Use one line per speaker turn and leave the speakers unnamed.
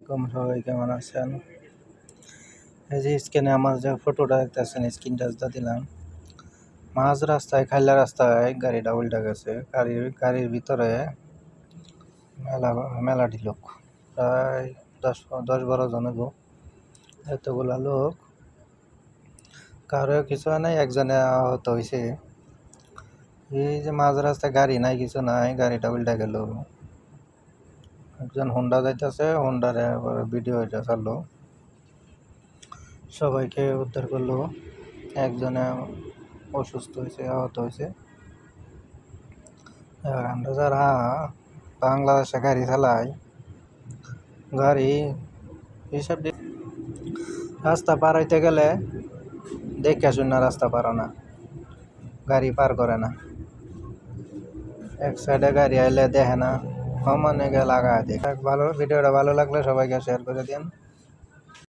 আলাইকুম, সবাই কেমন আছেন? এই যে স্ক্রিনে আমার যে ফটোটা দেখতেছেন, স্ক্রিন টাচটা দিলাম। মাঝ রাস্তায়, খাইলা রাস্তায় গাড়িটা উল্টা গেছে। গাড়ির ভিতরে মেলাটি লোক, প্রায় 10-12 জন হইব। এতগুলা লোক, কারো কিছু নাই, একজনে আহত হয়েছে। এই যে মাঝ রাস্তায় গাড়ি নাই, কিছু নাই, গাড়িটা উল্টা গেল। একজন হোন্ডা যাইতেছে, হোন্ডারে ভিডিও এটা চাললো, সবাইকে উদ্ধার করলো। একজনে অসুস্থ হয়েছে, আহত হয়েছে। এবার আমরা যারা বাংলাদেশে গাড়ি চালাই, গাড়ি হিসাব রাস্তা পার হইতে গেলে দেখে শুন না, রাস্তা পারো না, গাড়ি পার করে না। এক সাইডে গাড়ি আইলে দেখে না, সমানে গিয়ে লাগায় দেয়। ভিডিওটা ভালো লাগলে সবাইকে শেয়ার করে দিন।